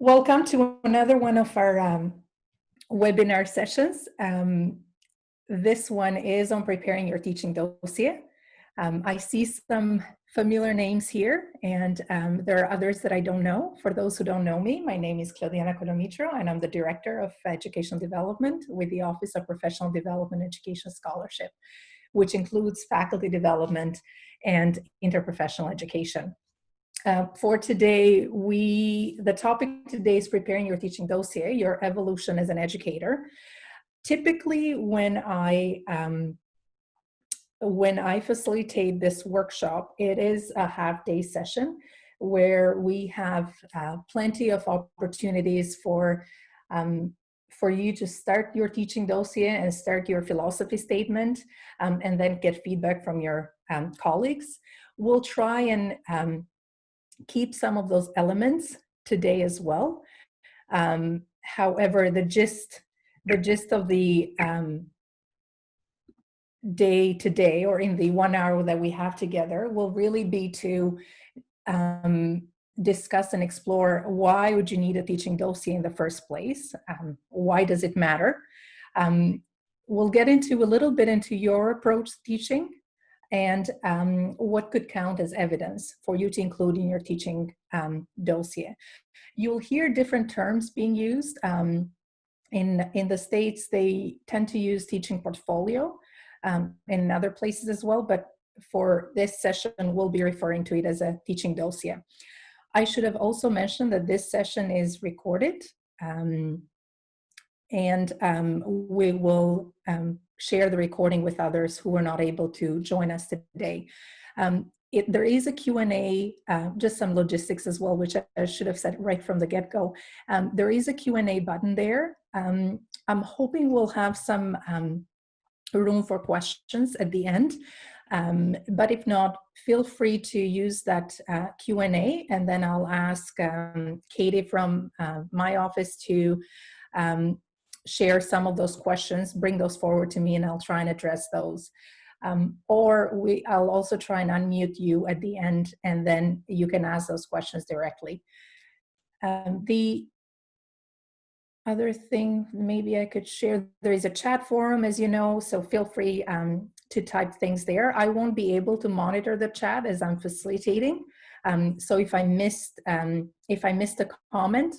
Welcome to another one of our webinar sessions. This one is on preparing your teaching dossier. I see some familiar names here, and there are others that I don't know. For those who don't know me, my name is Klodiana Kolomitro, and I'm the Director of Educational Development with the Office of Professional Development Education Scholarship, which includes faculty development and interprofessional education. For today, the topic today is preparing your teaching dossier, your evolution as an educator. Typically, when I facilitate this workshop, it is a half-day session where we have plenty of opportunities for you to start your teaching dossier and start your philosophy statement, and then get feedback from your colleagues. We'll try and keep some of those elements today as well. However, the gist of the day today, or in the 1 hour that we have together, will really be to discuss and explore why would you need a teaching dossier in the first place? Why does it matter? We'll get into a little bit into your approach to teaching, and what could count as evidence for you to include in your teaching dossier. You'll hear different terms being used. In the States, they tend to use teaching portfolio, in other places as well, but for this session, we'll be referring to it as a teaching dossier. I should have also mentioned that this session is recorded, and we will share the recording with others who were not able to join us today. There is a Q&A, just some logistics as well, which I should have said right from the get-go. There is a Q&A button there. I'm hoping we'll have some room for questions at the end. But if not, feel free to use that Q&A, and then I'll ask Katie from my office to share some of those questions, bring those forward to me, and I'll try and address those. I'll also try and unmute you at the end, and then you can ask those questions directly. The other thing maybe I could share, there is a chat forum, as you know, so feel free to type things there. I won't be able to monitor the chat as I'm facilitating. So if I missed a comment,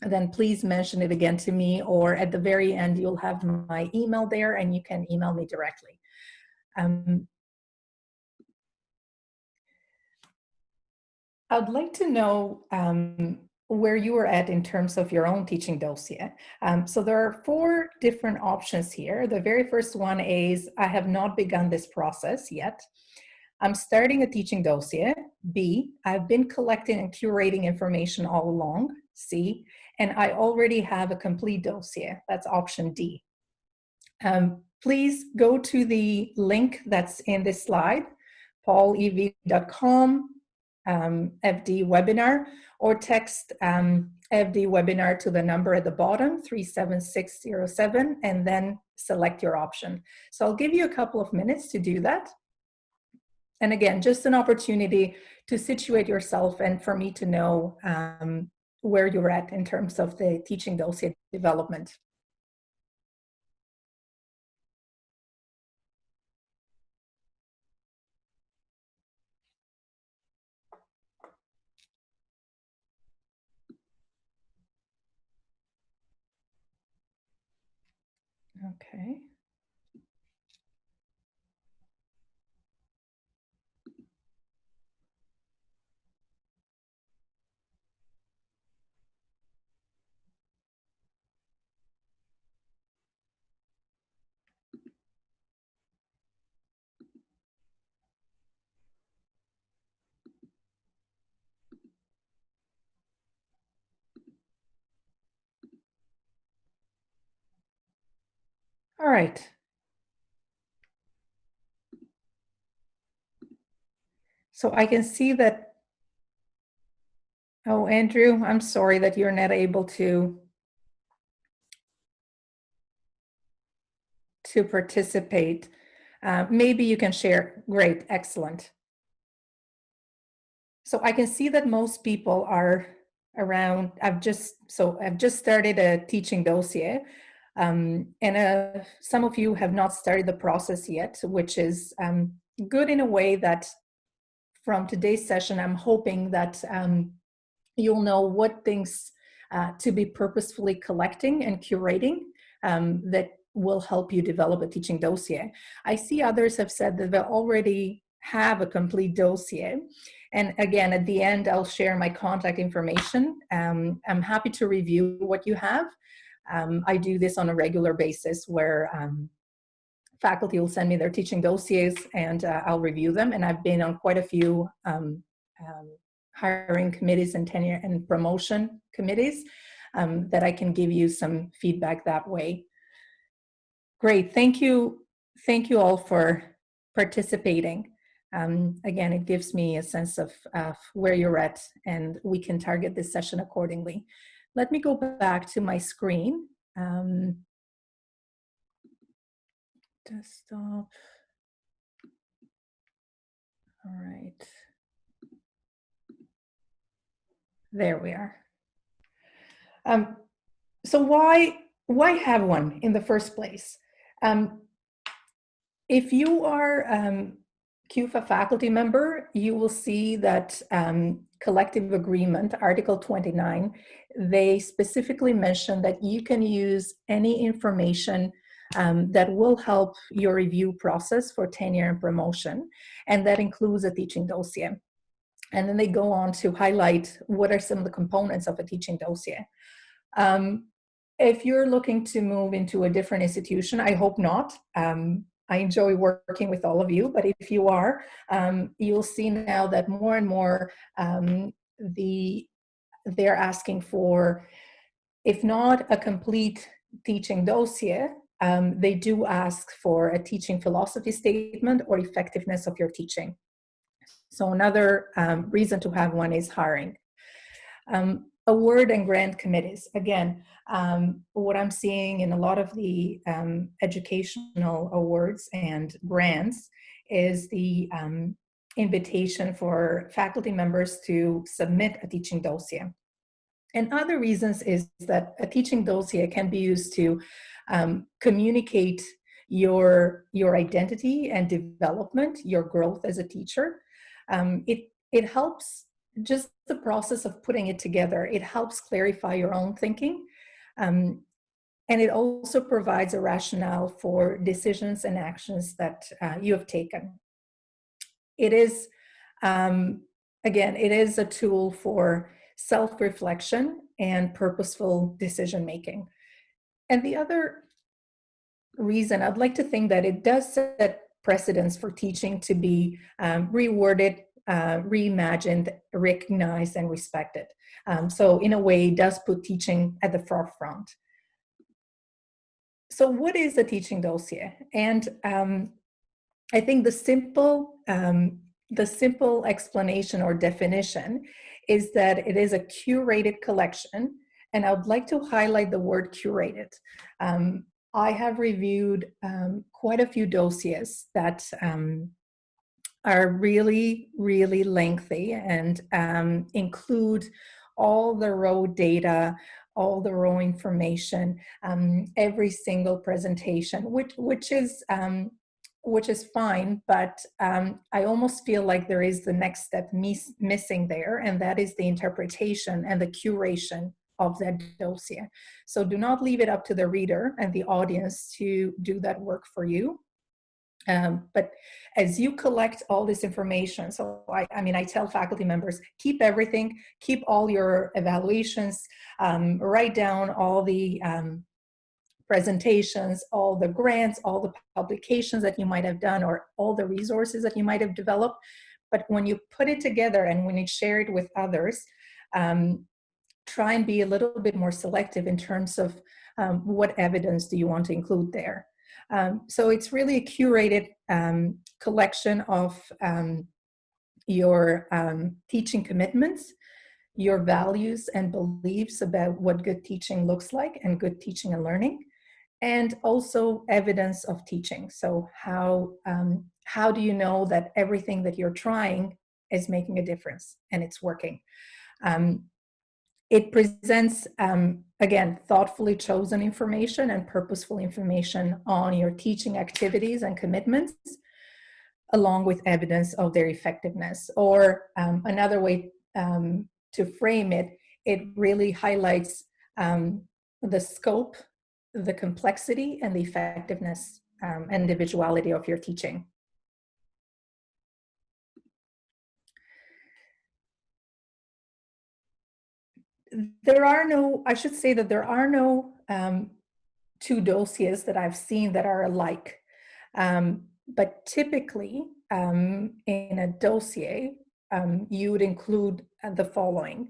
then please mention it again to me, or at the very end, you'll have my email there and you can email me directly. I'd like to know where you are at in terms of your own teaching dossier. So there are 4 different options here. The very first one is, I have not begun this process yet. I'm starting a teaching dossier. B, I've been collecting and curating information all along. C, and I already have a complete dossier. That's option D. Please go to the link that's in this slide, paulev.com, FD webinar, or text FD webinar to the number at the bottom, 37607, and then select your option. So I'll give you a couple of minutes to do that. And again, just an opportunity to situate yourself and for me to know where you're at in terms of the teaching dossier development. Okay. All right. So I can see that, oh, Andrew, I'm sorry that you're not able to participate. Maybe you can share. Great, excellent. So I can see that most people are around, I've just started a teaching dossier. And some of you have not started the process yet, which is good in a way that from today's session, I'm hoping that you'll know what things to be purposefully collecting and curating that will help you develop a teaching dossier. I see others have said that they already have a complete dossier. And again, at the end, I'll share my contact information. I'm happy to review what you have. I do this on a regular basis where faculty will send me their teaching dossiers and I'll review them. And I've been on quite a few hiring committees and tenure and promotion committees that I can give you some feedback that way. Great, thank you. Thank you all for participating. Again, it gives me a sense of where you're at, and we can target this session accordingly. Let me go back to my screen. Desktop. All right. There we are. So why have one in the first place? If you are CUFA faculty member, you will see that collective agreement, Article 29, they specifically mention that you can use any information that will help your review process for tenure and promotion, and that includes a teaching dossier. And then they go on to highlight what are some of the components of a teaching dossier. If you're looking to move into a different institution, I hope not. I enjoy working with all of you, but if you are, you'll see now that more and more they're asking for, if not a complete teaching dossier, they do ask for a teaching philosophy statement or effectiveness of your teaching. So another reason to have one is hiring. Award and grant committees. Again, what I'm seeing in a lot of the educational awards and grants is the invitation for faculty members to submit a teaching dossier. And other reasons is that a teaching dossier can be used to communicate your identity and development, your growth as a teacher. It helps, just the process of putting it together, it helps clarify your own thinking. And it also provides a rationale for decisions and actions that you have taken. It is, again, it is a tool for self-reflection and purposeful decision-making. And the other reason, I'd like to think that it does set precedents for teaching to be reworded, reimagined, recognized, and respected. So in a way, it does put teaching at the forefront. So what is a teaching dossier? And I think the simple explanation or definition is that it is a curated collection, and I would like to highlight the word curated. I have reviewed quite a few dossiers that are really, really lengthy and include all the raw data, all the raw information, every single presentation, which is fine, but I almost feel like there is the next step missing there, and that is the interpretation and the curation of that dossier. So do not leave it up to the reader and the audience to do that work for you. But as you collect all this information, so I tell faculty members, keep everything, keep all your evaluations, write down all the presentations, all the grants, all the publications that you might have done, or all the resources that you might have developed. But when you put it together and when you share it with others, try and be a little bit more selective in terms of what evidence do you want to include there. So it's really a curated collection of your teaching commitments, your values and beliefs about what good teaching looks like and good teaching and learning, and also evidence of teaching. So how do you know that everything that you're trying is making a difference and it's working? It presents, again, thoughtfully chosen information and purposeful information on your teaching activities and commitments, along with evidence of their effectiveness. Or another way to frame it, it really highlights the scope, the complexity, and the effectiveness and individuality of your teaching. There are no, I should say that there are no two dossiers that I've seen that are alike. But typically, in a dossier, you would include the following.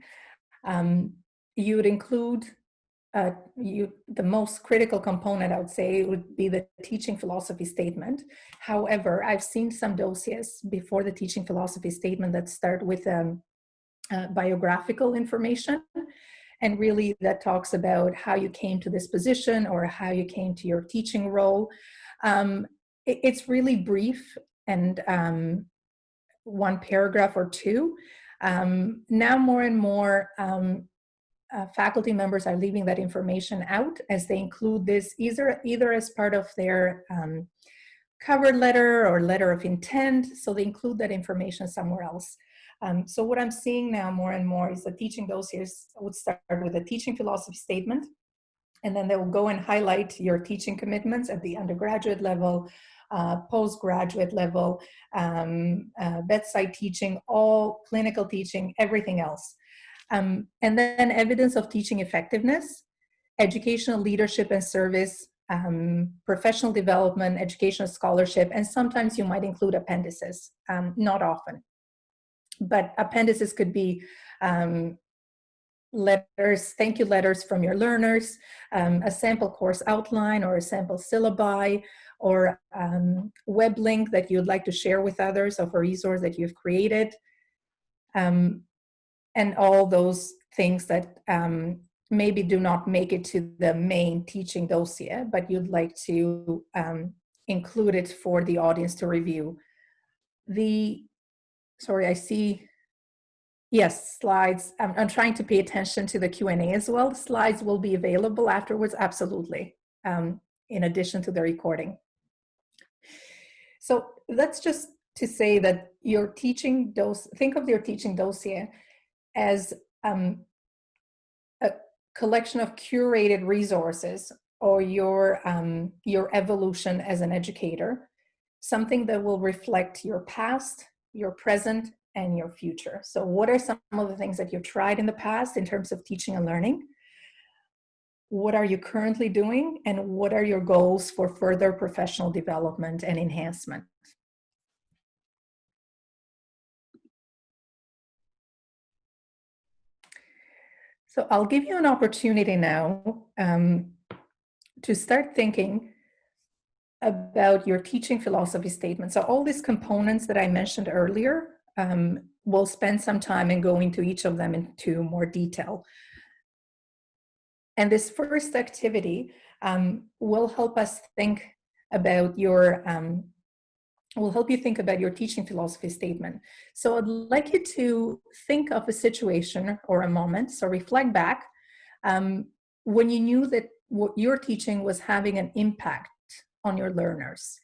You would include the most critical component, I would say, would be the teaching philosophy statement. However, I've seen some dossiers before the teaching philosophy statement that start with biographical information, and really that talks about how you came to this position or how you came to your teaching role. It's really brief and one paragraph or two. Now more and more faculty members are leaving that information out, as they include this either as part of their cover letter or letter of intent, so they include that information somewhere else. So what I'm seeing now more and more is the teaching dossiers would start with a teaching philosophy statement, and then they will go and highlight your teaching commitments at the undergraduate level, postgraduate level, bedside teaching, all clinical teaching, everything else. And then evidence of teaching effectiveness, educational leadership and service, professional development, educational scholarship, and sometimes you might include appendices, not often. But appendices could be letters, thank you letters from your learners, a sample course outline or a sample syllabi, or web link that you'd like to share with others of a resource that you've created, and all those things that maybe do not make it to the main teaching dossier, but you'd like to include it for the audience to review. Sorry, I see, yes, slides. I'm trying to pay attention to the Q&A as well. Slides will be available afterwards, absolutely, in addition to the recording. So that's just to say that your teaching think of your teaching dossier as a collection of curated resources, or your evolution as an educator, something that will reflect your past, your present, and your future. So what are some of the things that you've tried in the past in terms of teaching and learning? What are you currently doing? And what are your goals for further professional development and enhancement? So I'll give you an opportunity now to start thinking about your teaching philosophy statement. So all these components that I mentioned earlier, we'll spend some time in going to each of them into more detail. And this first activity will help us think about your, will help you think about your teaching philosophy statement. So I'd like you to think of a situation or a moment, so reflect back, when you knew that what your teaching was having an impact on your learners.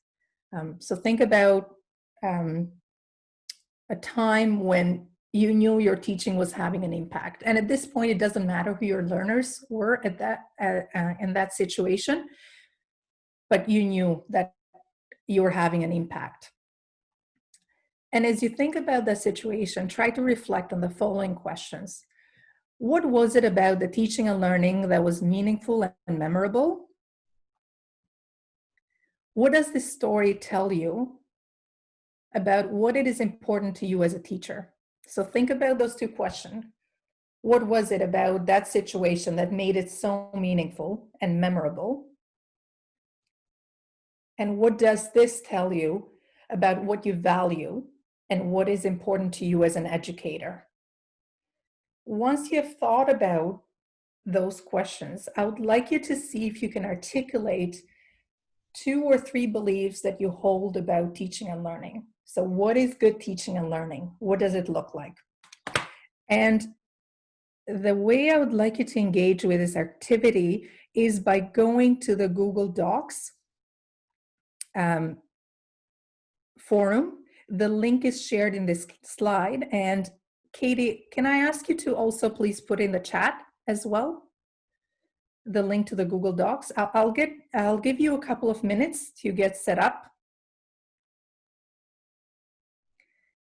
So think about a time when you knew your teaching was having an impact. And at this point, it doesn't matter who your learners were at that in that situation, but you knew that you were having an impact. And as you think about the situation, try to reflect on the following questions. What was it about the teaching and learning that was meaningful and memorable? What does this story tell you about what it is important to you as a teacher? So think about those two questions. What was it about that situation that made it so meaningful and memorable? And what does this tell you about what you value and what is important to you as an educator? Once you have thought about those questions, I would like you to see if you can articulate 2 or 3 beliefs that you hold about teaching and learning. So what is good teaching and learning? What does it look like? And the way I would like you to engage with this activity is by going to the Google Docs forum. The link is shared in this slide. And Katie, can I ask you to also please put in the chat as well the link to the Google Docs? I'll give you a couple of minutes to get set up.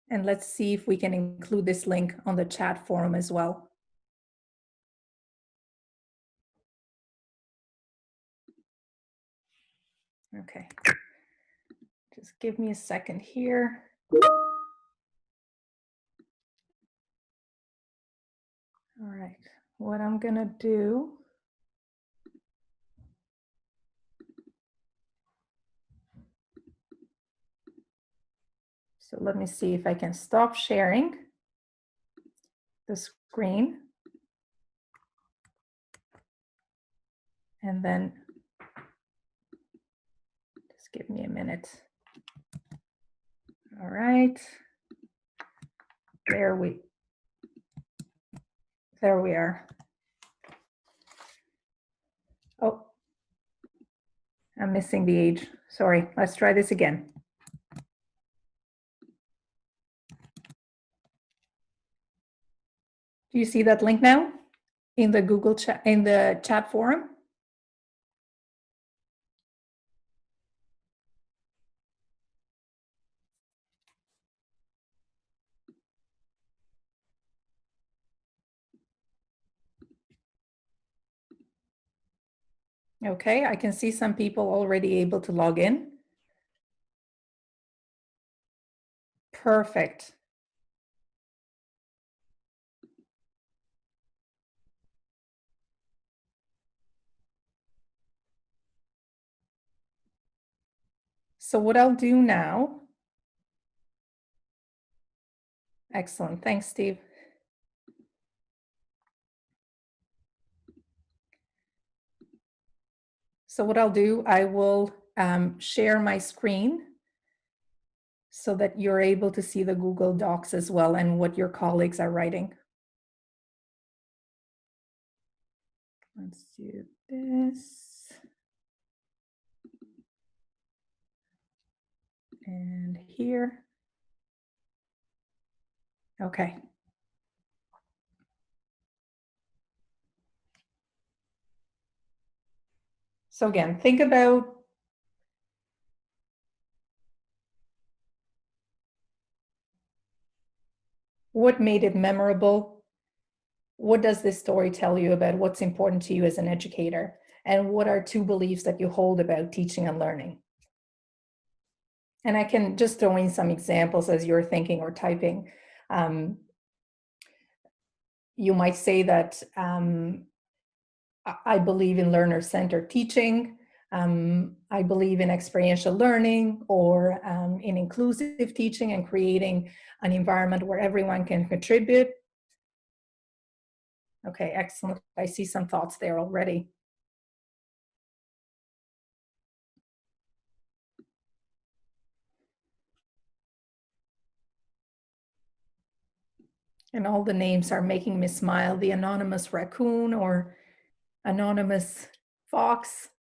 And let's see if we can include this link on the chat forum as well. Okay, just give me a second here. All right, what I'm gonna do, so let me see if I can stop sharing the screen. And then just give me a minute. All right, there we are. Oh, I'm missing the age. Sorry, let's try this again. Do you see that link now in the Google chat, in the chat forum? Okay, I can see some people already able to log in. Perfect. So what I'll do now, excellent, thanks, Steve. So what I'll do, I will share my screen so that you're able to see the Google Docs as well and what your colleagues are writing. Let's do this. And here. Okay. So again, think about what made it memorable. What does this story tell you about what's important to you as an educator? And what are two beliefs that you hold about teaching and learning? And I can just throw in some examples as you're thinking or typing. You might say that I believe in learner-centered teaching. I believe in experiential learning, or in inclusive teaching and creating an environment where everyone can contribute. Okay, excellent. I see some thoughts there already. And all the names are making me smile. The anonymous raccoon or anonymous fox.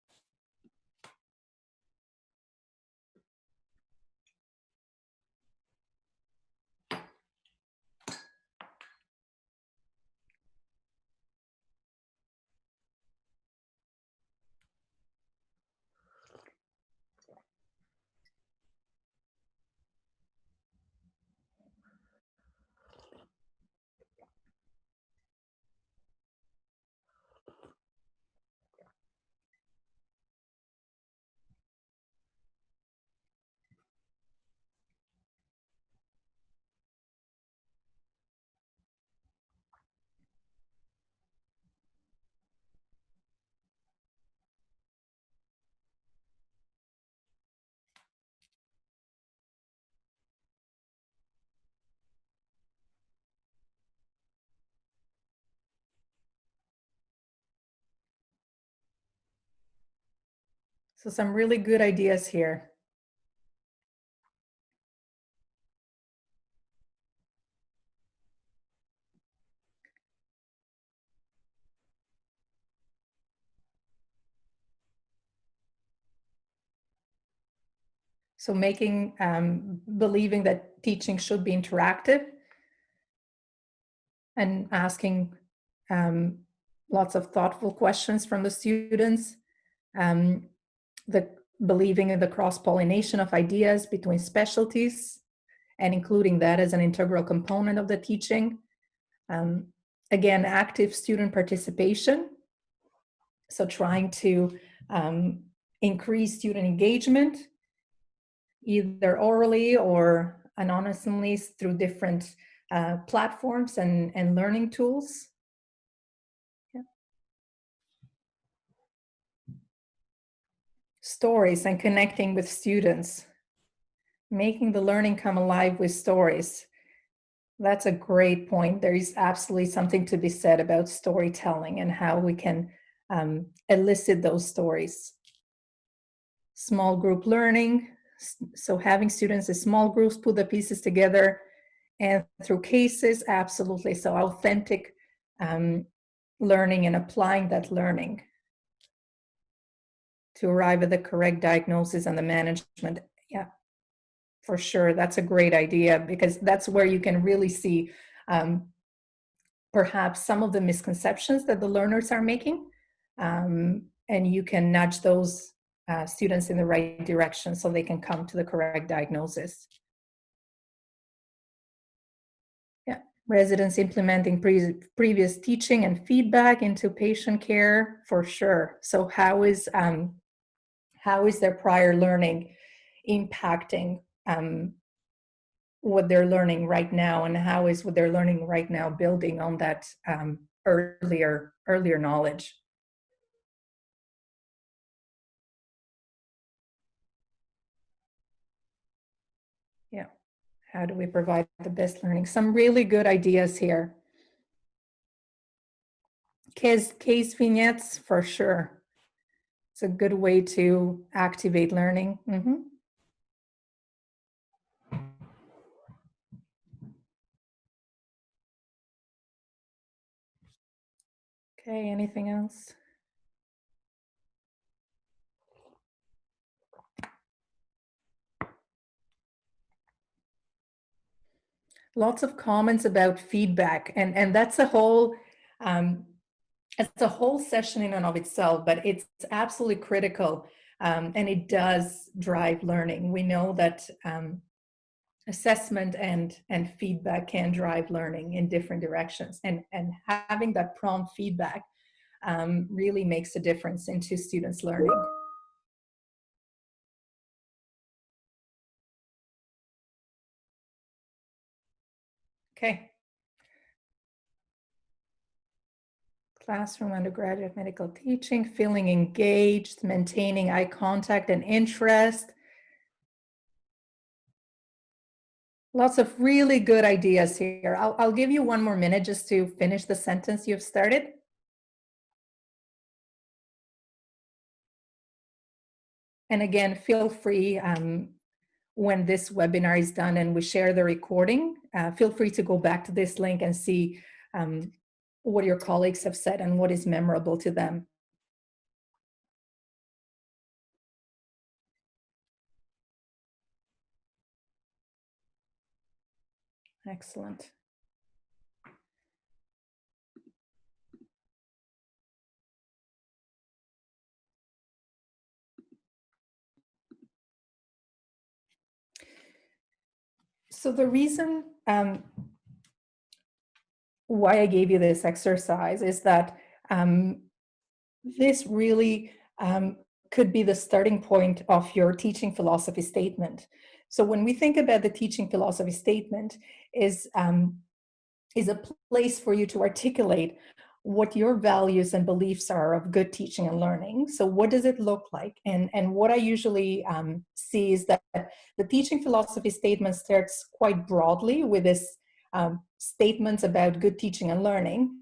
So some really good ideas here. So making, believing that teaching should be interactive and asking lots of thoughtful questions from the students, the believing in the cross-pollination of ideas between specialties and including that as an integral component of the teaching. Again, active student participation. So trying to increase student engagement, either orally or anonymously through different platforms and learning tools. Yeah. Stories and connecting with students, making the learning come alive with stories. That's a great point. There is absolutely something to be said about storytelling and how we can elicit those stories. Small group learning, so having students in small groups put the pieces together, and through cases, absolutely. So authentic learning and applying that learning to arrive at the correct diagnosis and the management. Yeah, for sure. That's a great idea, because that's where you can really see perhaps some of the misconceptions that the learners are making, and you can nudge those students in the right direction so they can come to the correct diagnosis. Yeah, residents implementing previous teaching and feedback into patient care, for sure. So how is their prior learning impacting what they're learning right now, and how is what they're learning right now building on that earlier knowledge? Yeah. How do we provide the best learning? Some really good ideas here. Case vignettes, for sure. It's a good way to activate learning. Okay, anything else? Lots of comments about feedback, and that's a whole it's a whole session in and of itself, but it's absolutely critical, and it does drive learning. We know that assessment and feedback can drive learning in different directions, and having that prompt feedback really makes a difference into students' learning. Okay. Classroom, undergraduate medical teaching, feeling engaged, maintaining eye contact and interest. Lots of really good ideas here. I'll give you one more minute just to finish the sentence you've started. And again, feel free, when this webinar is done and we share the recording, feel free to go back to this link and see what your colleagues have said and what is memorable to them. Excellent. So the reason why I gave you this exercise is that this really could be the starting point of your teaching philosophy statement. So when we think about the teaching philosophy statement, is a place for you to articulate what your values and beliefs are of good teaching and learning. So what does it look like? And what I usually see is that the teaching philosophy statement starts quite broadly with this statements about good teaching and learning,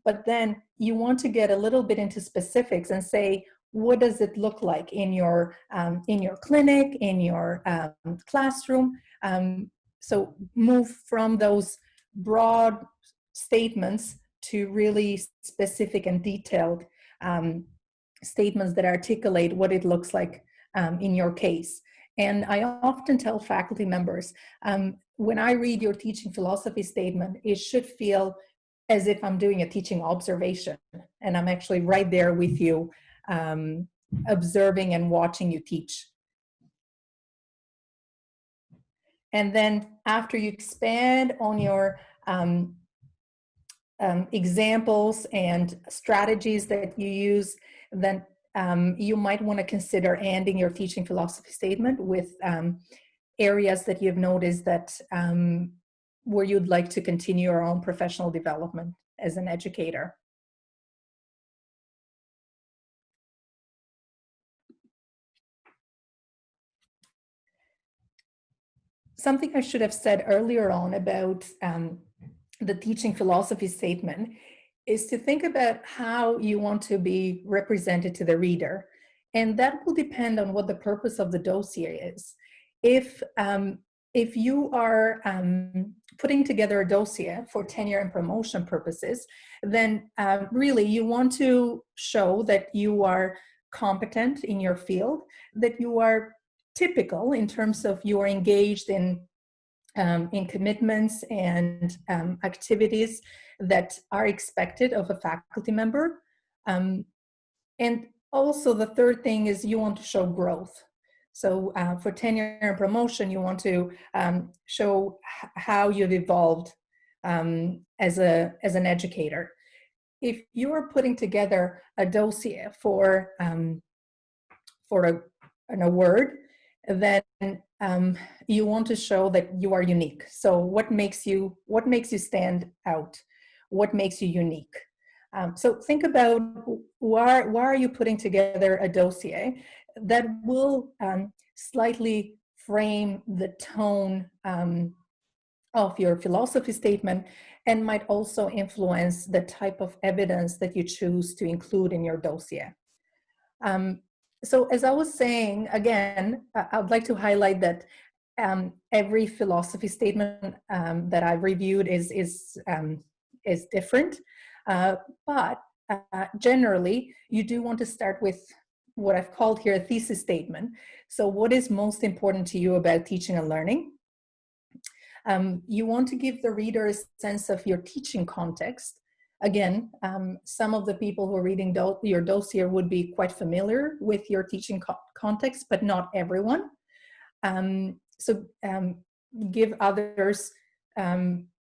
but then you want to get a little bit into specifics and say, what does it look like in your clinic, in your classroom? So move from those broad statements to really specific and detailed statements that articulate what it looks like in your case. And I often tell faculty members, when I read your teaching philosophy statement, it should feel as if I'm doing a teaching observation, and I'm actually right there with you, observing and watching you teach. And then after you expand on your examples and strategies that you use, then you might want to consider ending your teaching philosophy statement with areas that you've noticed that where you'd like to continue your own professional development as an educator. Something I should have said earlier on about the teaching philosophy statement is to think about how you want to be represented to the reader. And that will depend on what the purpose of the dossier is. If you are putting together a dossier for tenure and promotion purposes, then really you want to show that you are competent in your field, that you are typical in terms of you are engaged in commitments and activities that are expected of a faculty member. And also the third thing is you want to show growth. So for tenure and promotion, you want to show how you've evolved as an educator. If you are putting together a dossier for an award, then you want to show that you are unique. So what makes you stand out? What makes you unique? So think about why are you putting together a dossier that will slightly frame the tone of your philosophy statement, and might also influence the type of evidence that you choose to include in your dossier. So as I was saying, again, I'd like to highlight that every philosophy statement that I've reviewed is different, but generally you do want to start with what I've called here a thesis statement. So what is most important to you about teaching and learning? You want to give the reader a sense of your teaching context. Again, some of the people who are reading your dossier would be quite familiar with your teaching context, but not everyone. So give others,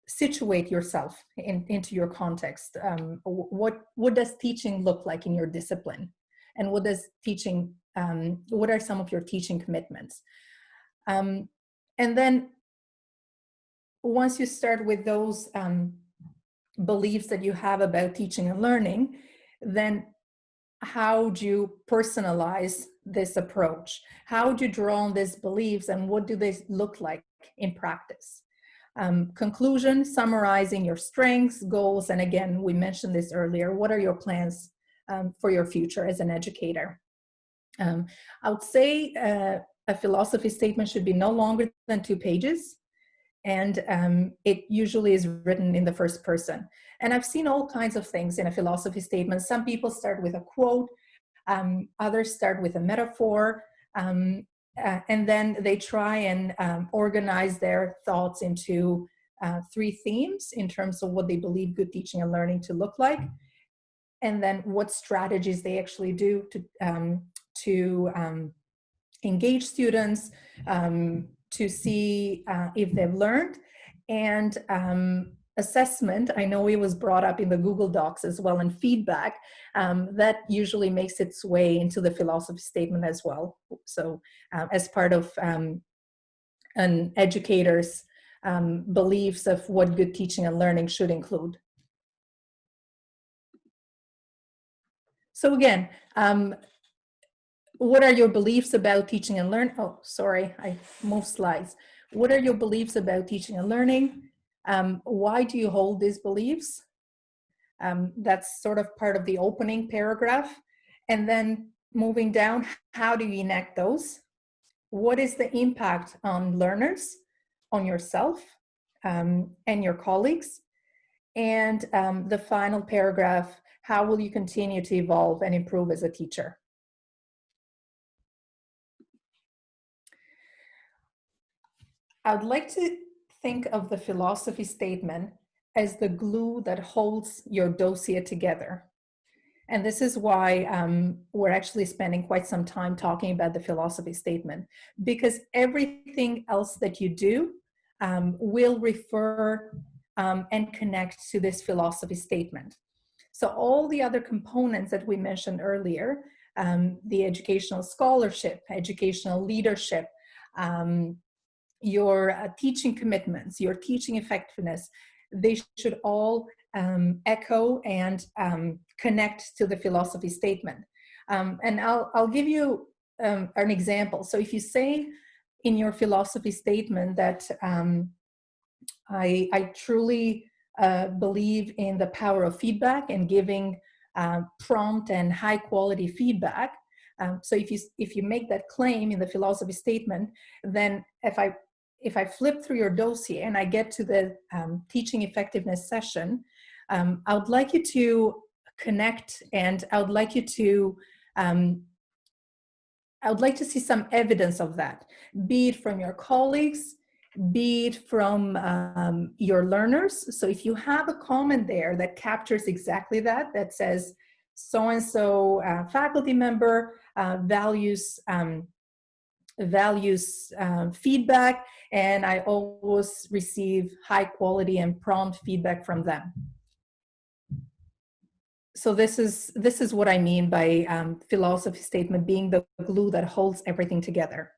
situate yourself into your context. What does teaching look like in your discipline? And what does teaching, what are some of your teaching commitments? And then once you start with those beliefs that you have about teaching and learning, then how do you personalize this approach? How do you draw on these beliefs, and what do they look like in practice? Conclusion, summarizing your strengths, goals, and again, we mentioned this earlier, what are your plans for your future as an educator? I would say a philosophy statement should be no longer than 2 pages. And it usually is written in the first person. And I've seen all kinds of things in a philosophy statement. Some people start with a quote, others start with a metaphor, and then they try and organize their thoughts into 3 themes in terms of what they believe good teaching and learning to look like, and then what strategies they actually do to engage students, to see if they've learned, and assessment. I know it was brought up in the Google Docs as well, and feedback that usually makes its way into the philosophy statement as well. So as part of an educator's beliefs of what good teaching and learning should include. So again, what are your beliefs about teaching and learning? Oh, sorry, I moved slides. What are your beliefs about teaching and learning? Why do you hold these beliefs? That's sort of part of the opening paragraph. And then moving down, how do you enact those? What is the impact on learners, on yourself, and your colleagues? And the final paragraph, how will you continue to evolve and improve as a teacher? I would like to think of the philosophy statement as the glue that holds your dossier together. And this is why we're actually spending quite some time talking about the philosophy statement, because everything else that you do will refer and connect to this philosophy statement. So all the other components that we mentioned earlier, the educational scholarship, educational leadership, your teaching commitments, your teaching effectiveness, they should all echo and connect to the philosophy statement. And I'll give you an example. So if you say in your philosophy statement that I truly believe in the power of feedback and giving prompt and high quality feedback. So if you make that claim in the philosophy statement, then if I flip through your dossier and I get to the teaching effectiveness session, I would like you to connect, and I would like you to I would like to see some evidence of that, be it from your colleagues, be it from your learners. So if you have a comment there that captures exactly that, that says so-and-so faculty member values feedback, and I always receive high quality and prompt feedback from them. So this is what I mean by philosophy statement being the glue that holds everything together.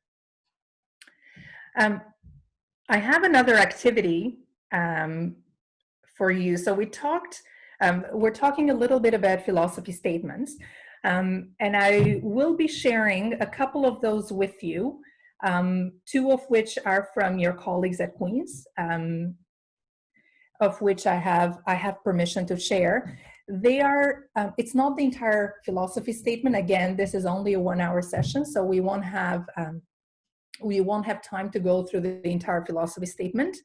I have another activity for you. So we're talking a little bit about philosophy statements, and I will be sharing a couple of those with you, two of which are from your colleagues at Queen's, of which I have permission to share. They are, it's not the entire philosophy statement. Again, this is only a 1-hour session, so we won't have time to go through the entire philosophy statement.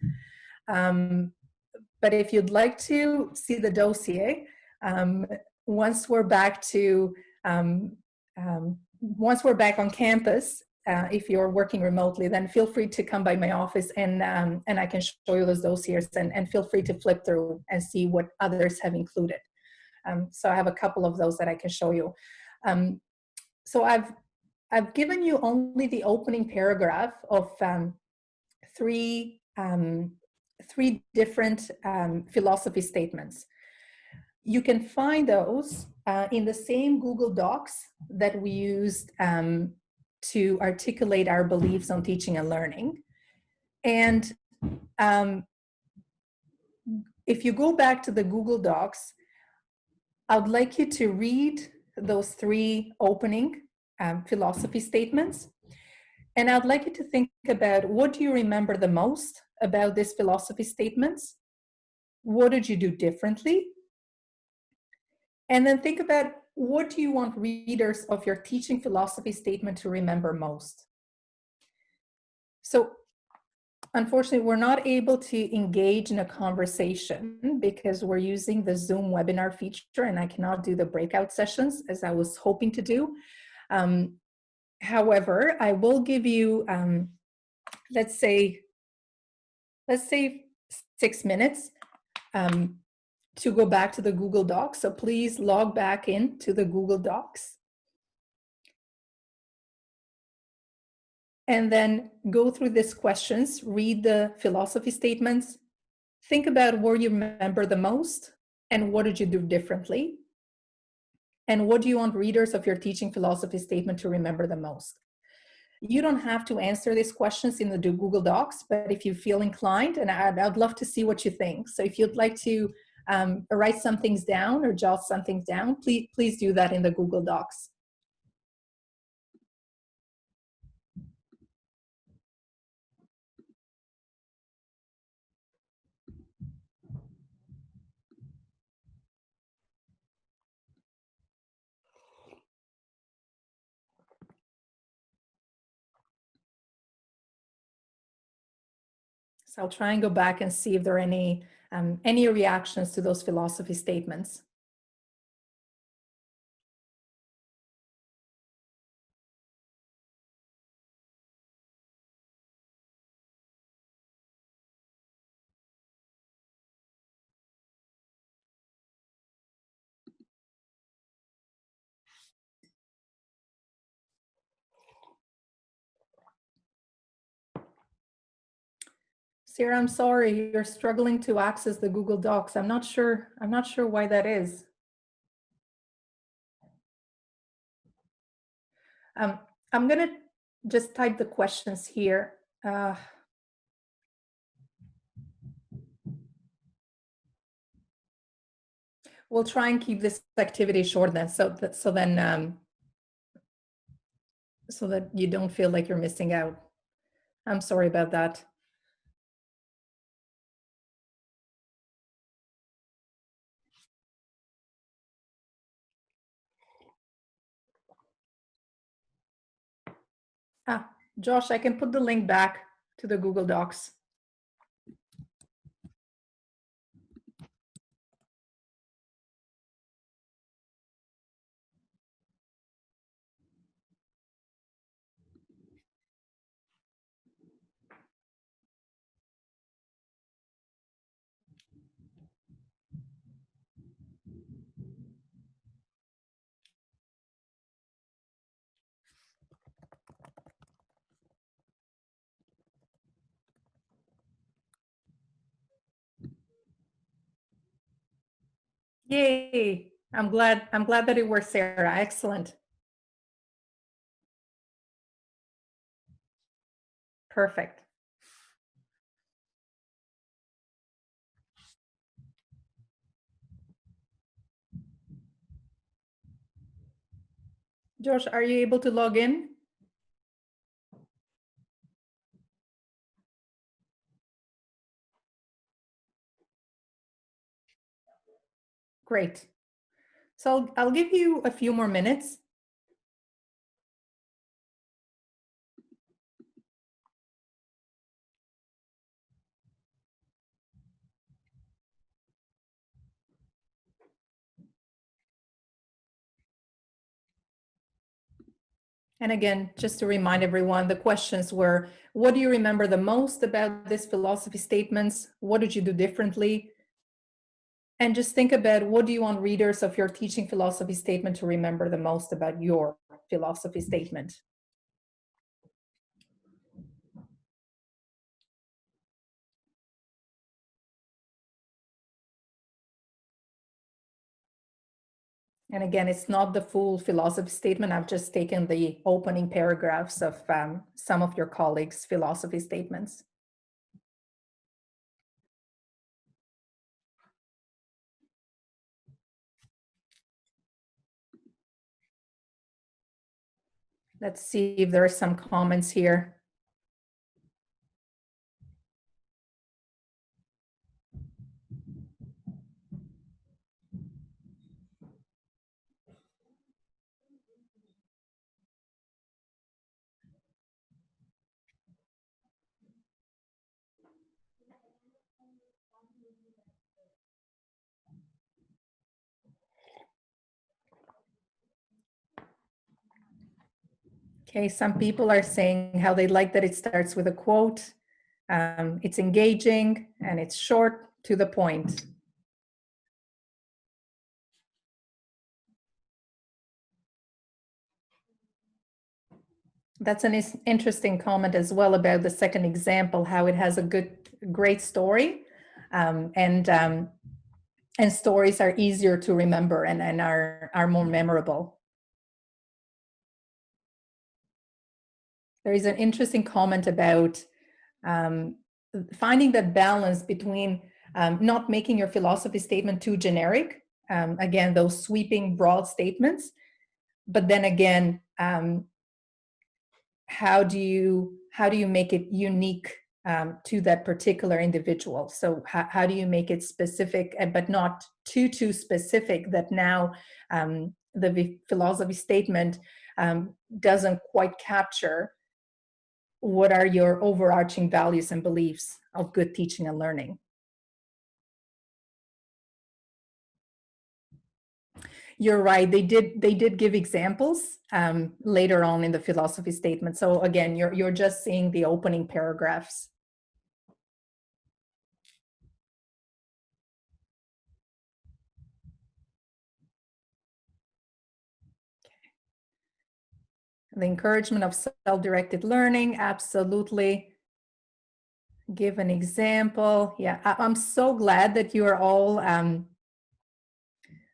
But if you'd like to see the dossier, once we're back on campus, if you're working remotely, then feel free to come by my office and I can show you those dossiers, and feel free to flip through and see what others have included. So I have a couple of those that I can show you. So I've given you only the opening paragraph of three different philosophy statements. You can find those in the same Google Docs that we used to articulate our beliefs on teaching and learning. And if you go back to the Google Docs, I would like you to read those three opening philosophy statements. And I'd like you to think about, what do you remember the most about these philosophy statements? What did you do differently? And then think about, what do you want readers of your teaching philosophy statement to remember most? So unfortunately, we're not able to engage in a conversation because we're using the Zoom webinar feature, and I cannot do the breakout sessions as I was hoping to do. However, I will give you, let's say 6 minutes to go back to the Google Docs. So please log back into the Google Docs. And then go through these questions, read the philosophy statements, think about where you remember the most and what did you do differently. And what do you want readers of your teaching philosophy statement to remember the most? You don't have to answer these questions in the Google Docs, but if you feel inclined, and I'd love to see what you think. So if you'd like to write some things down or jot some things down, please do that in the Google Docs. So I'll try and go back and see if there are any reactions to those philosophy statements. Sarah, I'm sorry, you're struggling to access the Google Docs. I'm not sure why that is. I'm gonna just type the questions here. We'll try and keep this activity short then, so that you don't feel like you're missing out. I'm sorry about that. Josh, I can put the link back to the Google Docs. Yay! I'm glad that it worked, Sarah. Excellent. Perfect. Josh, are you able to log in? Great. So I'll give you a few more minutes. And again, just to remind everyone, the questions were, what do you remember the most about this philosophy statements? What did you do differently? And just think about, what do you want readers of your teaching philosophy statement to remember the most about your philosophy statement? And again, it's not the full philosophy statement. I've just taken the opening paragraphs of some of your colleagues' philosophy statements. Let's see if there are some comments here. Okay, some people are saying how they like that it starts with a quote. It's engaging and it's short, to the point. That's an interesting comment as well about the second example, how it has a great story, and stories are easier to remember and are more memorable. There is an interesting comment about finding that balance between not making your philosophy statement too generic, again, those sweeping broad statements, but then again, how do you make it unique to that particular individual? So how do you make it specific, but not too specific that now the philosophy statement doesn't quite capture what are your overarching values and beliefs of good teaching and learning. You're right. They did give examples later on in the philosophy statement. So again, you're just seeing the opening paragraphs. The encouragement of self-directed learning, absolutely. give an example. Yeah, I'm so glad that you are all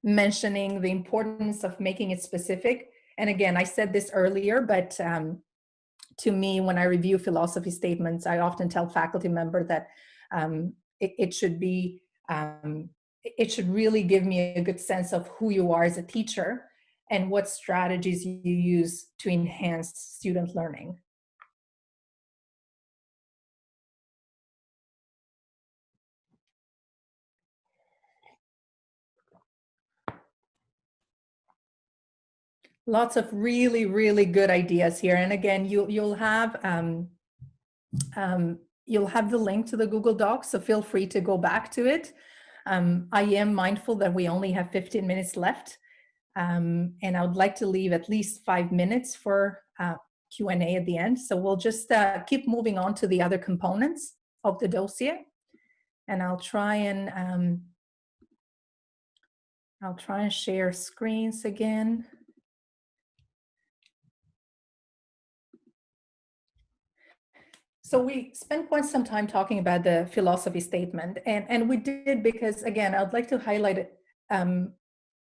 mentioning the importance of making it specific. And again, I said this earlier, but to me, when I review philosophy statements, I often tell faculty members that it should be, it should really give me a good sense of who you are as a teacher and what strategies you use to enhance student learning. Lots of really, really good ideas here. And again, you'll have the link to the Google Docs, so feel free to go back to it. I am mindful that we only have 15 minutes left, and I would like to leave at least 5 minutes for Q&A at the end. So we'll just keep moving on to the other components of the dossier, and I'll try and share screens again. So we spent quite some time talking about the philosophy statement, and we did because, again, I'd like to highlight it,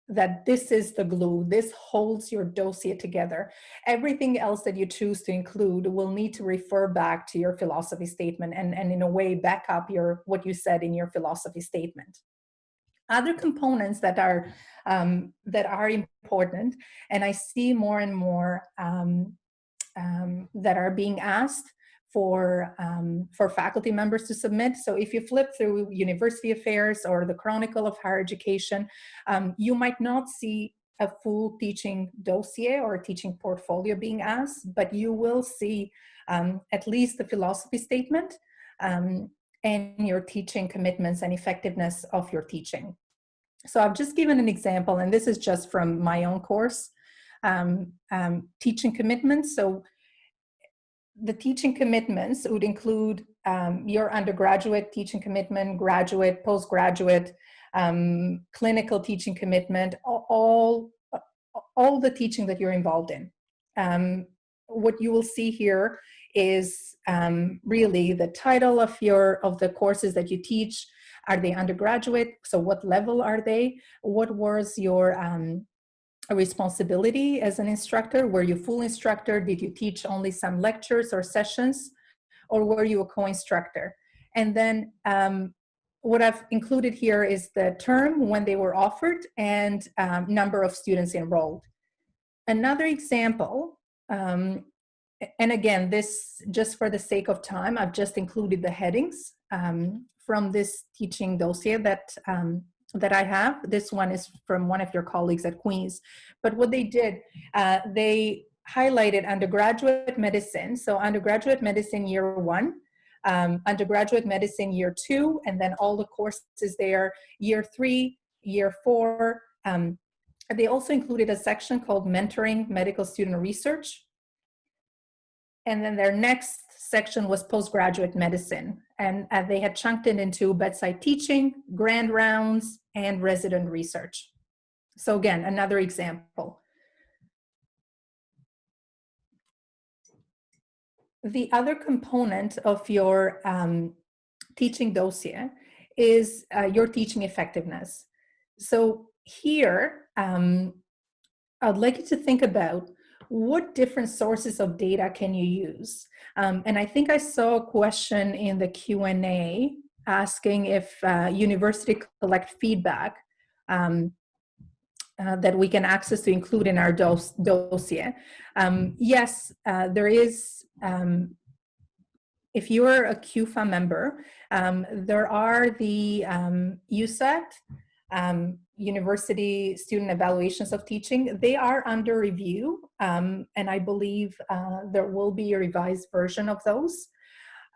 that this is the glue. This holds your dossier together. Everything else that you choose to include will need to refer back to your philosophy statement and in a way back up what you said in your philosophy statement. Other components that are important, and I see more and more that are being asked for faculty members to submit. So if you flip through University Affairs or the Chronicle of Higher Education, you might not see a full teaching dossier or a teaching portfolio being asked, but you will see at least the philosophy statement and your teaching commitments and effectiveness of your teaching. So I've just given an example, and this is just from my own course, teaching commitments. So the teaching commitments would include your undergraduate teaching commitment, graduate, postgraduate, clinical teaching commitment, all the teaching that you're involved in. What you will see here is really the title of the courses that you teach. Are they undergraduate? So what level are they? What was your responsibility as an instructor? Were you full instructor? Did you teach only some lectures or sessions? Or were you a co-instructor? And then what I've included here is the term when they were offered and number of students enrolled. Another example, and again, this just for the sake of time, I've just included the headings from this teaching dossier that I have. This one is from one of your colleagues at Queen's. But what they did, they highlighted undergraduate medicine. So undergraduate medicine year 1, undergraduate medicine year 2, and then all the courses there, year 3, year 4. They also included a section called Mentoring Medical Student Research. And then their next section was postgraduate medicine. And they had chunked it into bedside teaching, grand rounds, and resident research. So again, another example. The other component of your teaching dossier is your teaching effectiveness. So here, I'd like you to think about what different sources of data can you use? And I think I saw a question in the Q&A asking if university collect feedback that we can access to include in our dossier. Yes, there is, if you're a QFA member, there are the USAT, University Student Evaluations of Teaching. They are under review, and I believe there will be a revised version of those.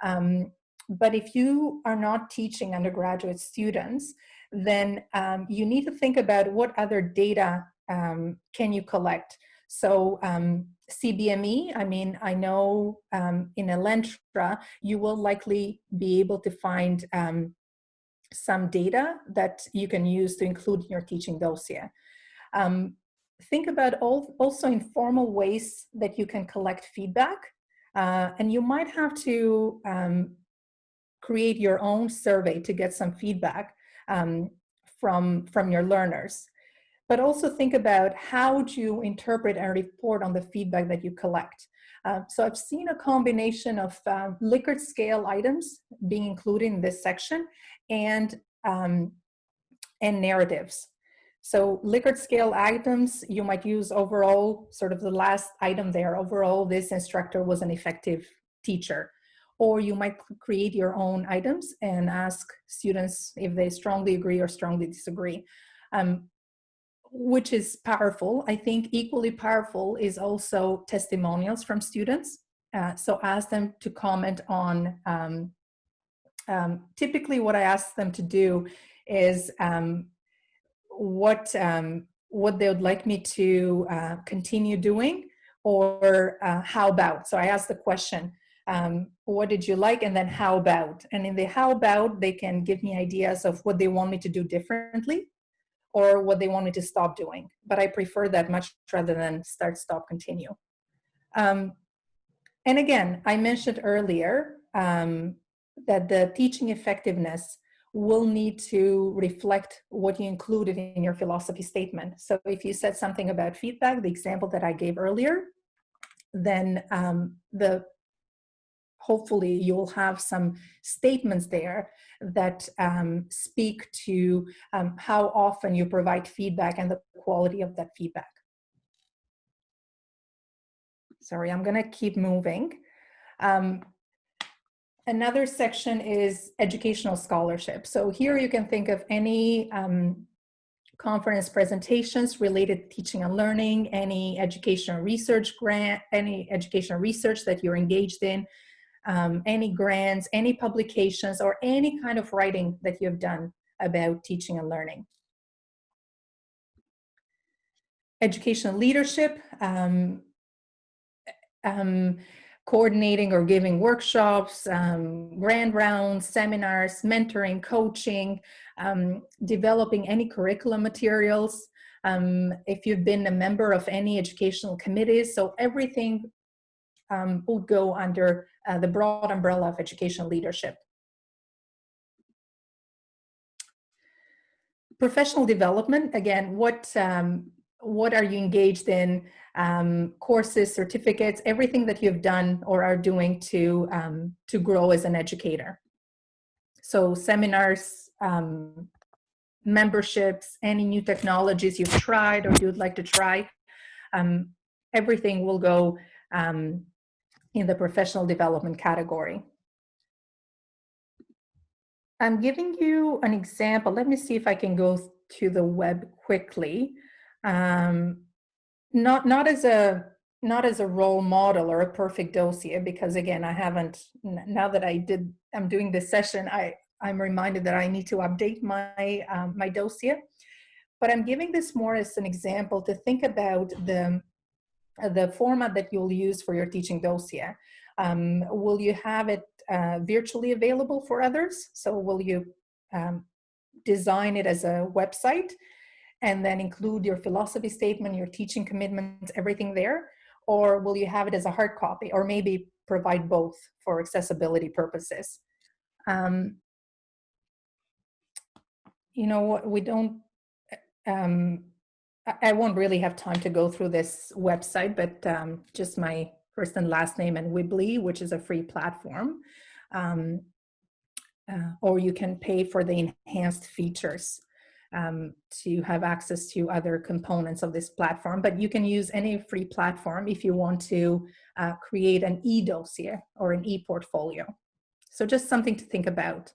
But if you are not teaching undergraduate students, then you need to think about what other data can you collect. So CBME, I mean, I know in Elentra, you will likely be able to find some data that you can use to include in your teaching dossier. Think about also informal ways that you can collect feedback, and you might have to create your own survey to get some feedback from your learners. But also think about how do you interpret and report on the feedback that you collect. So I've seen a combination of Likert scale items being included in this section and narratives. So Likert scale items, you might use overall, sort of the last item there, overall this instructor was an effective teacher. Or you might create your own items and ask students if they strongly agree or strongly disagree, which is powerful. I think equally powerful is also testimonials from students. So ask them to comment on, typically what I ask them to do is what they would like me to continue doing, or how about. So I ask the question, what did you like, and then how about. And in the how about, they can give me ideas of what they want me to do differently or what they want me to stop doing. But I prefer that much rather than start, stop, continue. And again, I mentioned earlier that the teaching effectiveness will need to reflect what you included in your philosophy statement. So if you said something about feedback, the example that I gave earlier, then hopefully you'll have some statements there that speak to how often you provide feedback and the quality of that feedback. Sorry, I'm gonna keep moving. Another section is educational scholarship. So here you can think of any conference presentations related to teaching and learning, any educational research grant, any educational research that you're engaged in, any grants, any publications, or any kind of writing that you've done about teaching and learning. Educational leadership, coordinating or giving workshops, grand rounds, seminars, mentoring, coaching, developing any curriculum materials, if you've been a member of any educational committees. So everything will go under the broad umbrella of educational leadership. Professional development, again, what are you engaged in? Courses, certificates, everything that you've done or are doing to grow as an educator. So seminars, memberships, any new technologies you've tried or you'd like to try, everything will go in the professional development category. I'm giving you an example. Let me see if I can go to the web quickly. Not as a role model or a perfect dossier, because again, I haven't, now that I'm doing this session, I'm reminded that I need to update my my dossier. But I'm giving this more as an example to think about the format that you'll use for your teaching dossier. Will you have it virtually available for others? So will you design it as a website and then include your philosophy statement, your teaching commitments, everything there? Or will you have it as a hard copy, or maybe provide both for accessibility purposes? You know what, we don't, I won't really have time to go through this website, but just my first and last name and Weebly, which is a free platform. Or you can pay for the enhanced features to have access to other components of this platform. But you can use any free platform if you want to create an e-dossier or an e-portfolio. So just something to think about.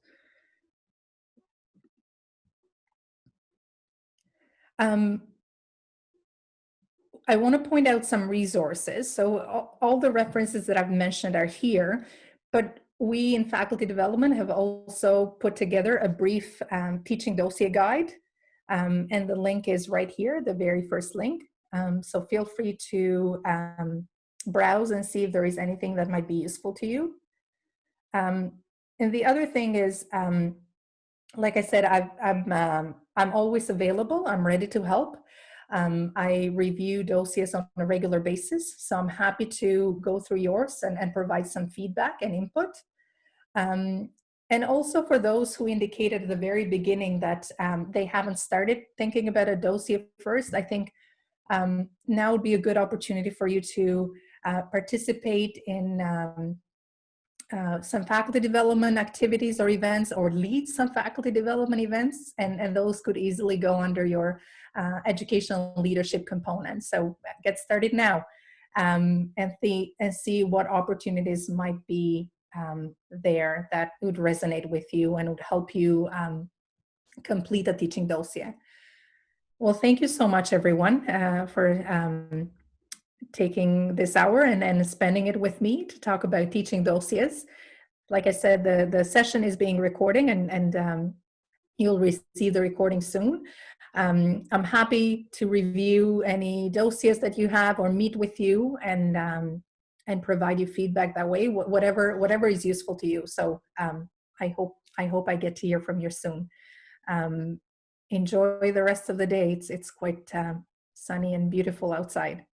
I want to point out some resources. So all the references that I've mentioned are here, but we in faculty development have also put together a brief teaching dossier guide, and the link is right here, the very first link. So feel free to browse and see if there is anything that might be useful to you. And the other thing is, like I said, I'm always available. I'm ready to help. I review dossiers on a regular basis, so I'm happy to go through yours and provide some feedback and input. And And also for those who indicated at the very beginning that they haven't started thinking about a dossier first, I think now would be a good opportunity for you to participate in some faculty development activities or events, or lead some faculty development events, and those could easily go under your educational leadership component. So get started now, and see what opportunities might be there that would resonate with you and would help you complete a teaching dossier. Well, thank you so much, everyone, for taking this hour and spending it with me to talk about teaching dossiers. Like I said, the session is being recording, and you'll receive the recording soon. I'm happy to review any dossiers that you have or meet with you and provide you feedback that way, whatever is useful to you. So I hope I get to hear from you soon. Enjoy the rest of the day. It's quite sunny and beautiful outside.